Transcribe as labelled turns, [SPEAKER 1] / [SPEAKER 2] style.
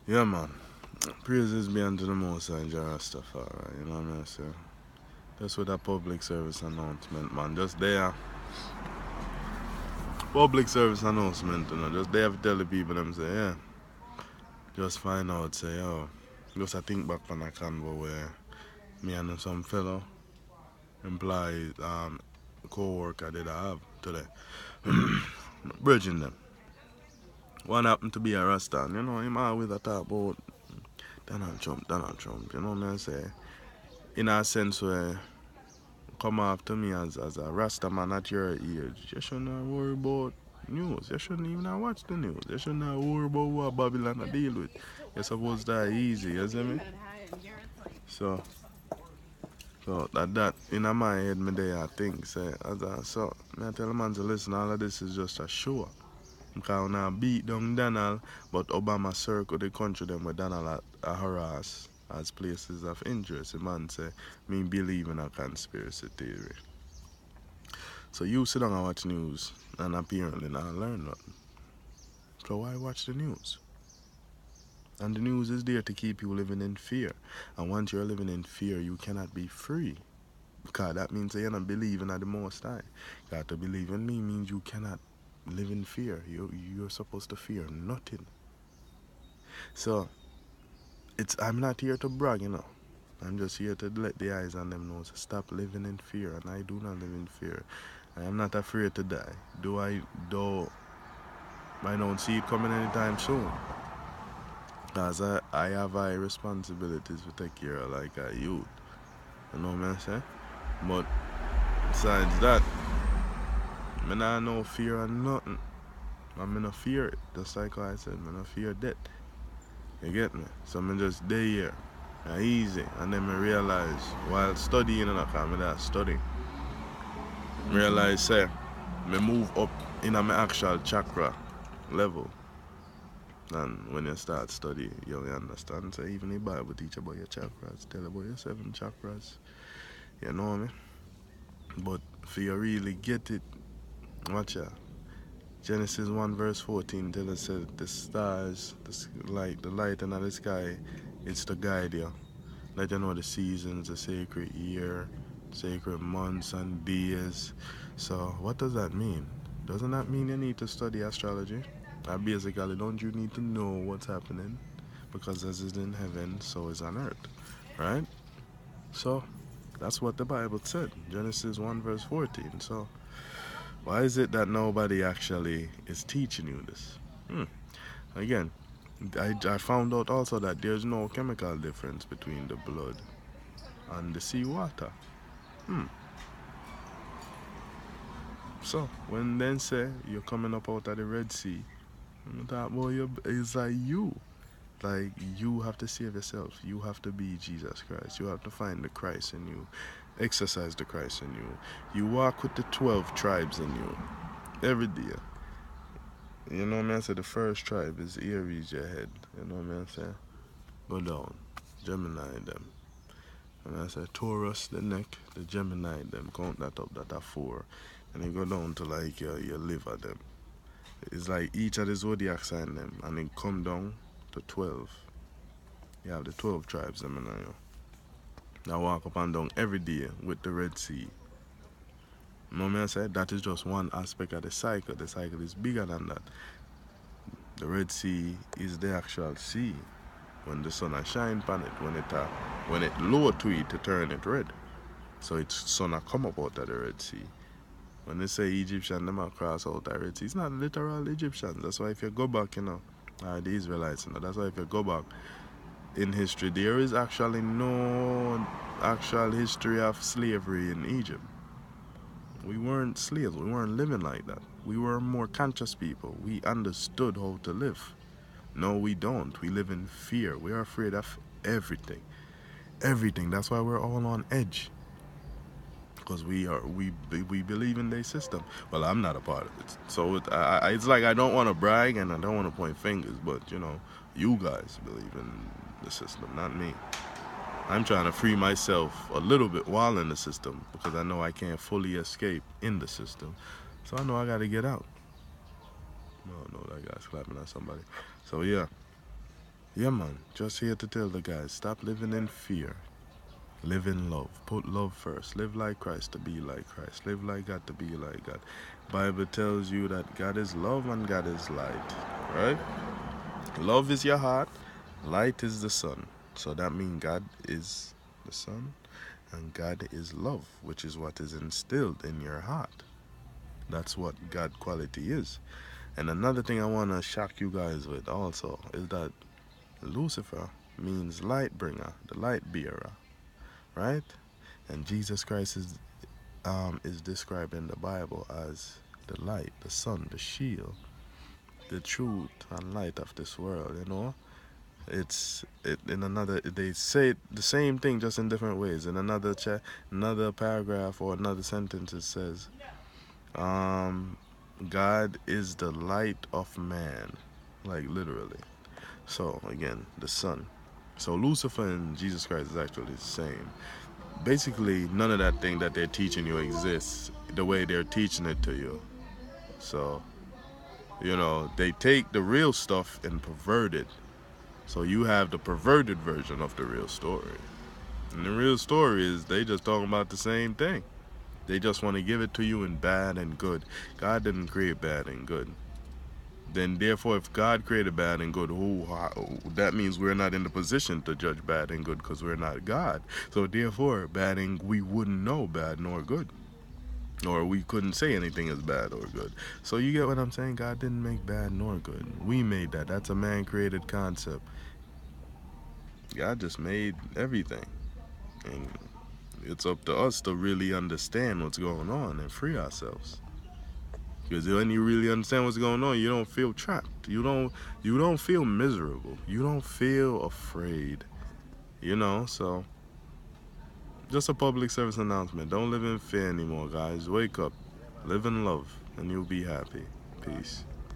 [SPEAKER 1] Yeah, man. Praises be unto the Most High Jah Rastafari. You know what I'm saying? Just with a public service announcement, man. Just there. Public service announcement, you know. Just there to tell the people them say, yeah. Just find out, say, yo. Just I think back on a convo where me and some fellow employee, co-worker did I have today. Bridging them. One happened to be a Rasta. You know, him always a talk about Donald Trump. You know what I'm saying? In a sense where come after me as a Rasta man at your age, you shouldn't worry about news. You shouldn't even watch the news. You shouldn't worry about what Babylon deal with. You're supposed to die easy, you see me? So, so that in my head, me there I think, say, so, I tell the man to listen, all of this is just a show. Because when I beat down Donald, but Obama circle the country them with Donald a harass as places of interest. The man say, me believe in a conspiracy theory. So you sit down and watch news and apparently not learn nothing. So why watch the news? And the news is there to keep you living in fear. And once you're living in fear, you cannot be free. Because that means you're not believing at the Most High. Got to believe in me means you cannot live in fear. You're supposed to fear nothing. So I'm not here to brag, you know. I'm just here to let the eyes on them know to stop living in fear. And I do not live in fear. I am not afraid to die. Though I don't see it coming anytime soon. Because I have high responsibilities to take care of like a youth. You know what I'm saying? But besides that, I not no fear of nothing. I'm not fear it. Just like I said, I not fear death. You get me? So I'm just there here. Easy. And then I realize while studying and I come that studying. Realize say me move up in my actual chakra level. And when you start studying, you understand. So even the Bible teach about your chakras, tell about your 7 chakras. You know what I mean? But for you really get it, watch out. Genesis 1 verse 14 tells us that the stars, the light in the sky, it's to guide you. Let you know the seasons, the sacred year, sacred months and days. So what does that mean? Doesn't that mean you need to study astrology? Basically, don't you need to know what's happening? Because as is in heaven, so is on earth. Right? So that's what the Bible said. Genesis 1 verse 14. So why is it that nobody actually is teaching you this? Again, I found out also that there's no chemical difference between the blood and the seawater. So when then say you're coming up out of the Red Sea, that boy is like you. Like you have to save yourself. You have to be Jesus Christ. You have to find the Christ in you. Exercise the Christ in you. You walk with the 12 tribes in you every day. You know what I'm saying? The first tribe is Aries, your head. You know what I'm saying? Go down. Gemini them. And I say Taurus, the neck, the Gemini them. Count that up, that are 4. And you go down to like your liver them. It's like each of the zodiac sign them. And then come down to 12. You have the 12 tribes them in you. Now walk up and down every day with the Red Sea. You know what I said? That is just one aspect of the cycle. The cycle is bigger than that. The Red Sea is the actual sea. When the sun shine upon it, when it lower to it to turn it red. So it's sun come up out of the Red Sea. When they say Egyptian, them cross out the Red Sea, it's not literal Egyptians. That's why if you go back, the Israelites, that's why if you go back in history, there is actually no actual history of slavery in Egypt. We weren't slaves. We weren't living like that. We were more conscious people. We understood how to live. No, we don't. We live in fear. We are afraid of everything. Everything. That's why we're all on edge. Because we believe in their system. Well, I'm not a part of it. So it's like I don't want to brag and I don't want to point fingers, but you guys believe in the system, not me. I'm trying to free myself a little bit while in the system because I know I can't fully escape in the system. So I know I got to get out. No, that guy's clapping at somebody. So yeah. Yeah, man. Just here to tell the guys, stop living in fear. Live in love. Put love first. Live like Christ to be like Christ. Live like God to be like God. Bible tells you that God is love and God is light. Right? Love is your heart. Light is the sun. So that means God is the sun and God is love, which is what is instilled in your heart. That's what God quality is. And another thing I want to shock you guys with also is that Lucifer means light bringer, the light bearer, right? And Jesus Christ is described in the Bible as the light, the sun, the shield, the truth and light of this world. You know, it's it in another. They say the same thing just in different ways. In another paragraph or another sentence, it says, um, "God is the light of man," like literally. So again, the sun. So Lucifer and Jesus Christ is actually the same. Basically, none of that thing that they're teaching you exists the way they're teaching it to you. So, they take the real stuff and pervert it. So you have the perverted version of the real story. And the real story is they just talking about the same thing. They just want to give it to you in bad and good. God didn't create bad and good. Then therefore, if God created bad and good, that means we're not in the position to judge bad and good because we're not God. So therefore, we wouldn't know bad nor good, or we couldn't say anything is bad or good. So you get what I'm saying? God didn't make bad nor good. We made that. That's a man-created concept. God just made everything, and it's up to us to really understand what's going on and free ourselves. Because when you really understand what's going on, you don't feel trapped. You don't feel miserable. You don't feel afraid. So just a public service announcement. Don't live in fear anymore, guys. Wake up. Live in love and you'll be happy. Peace.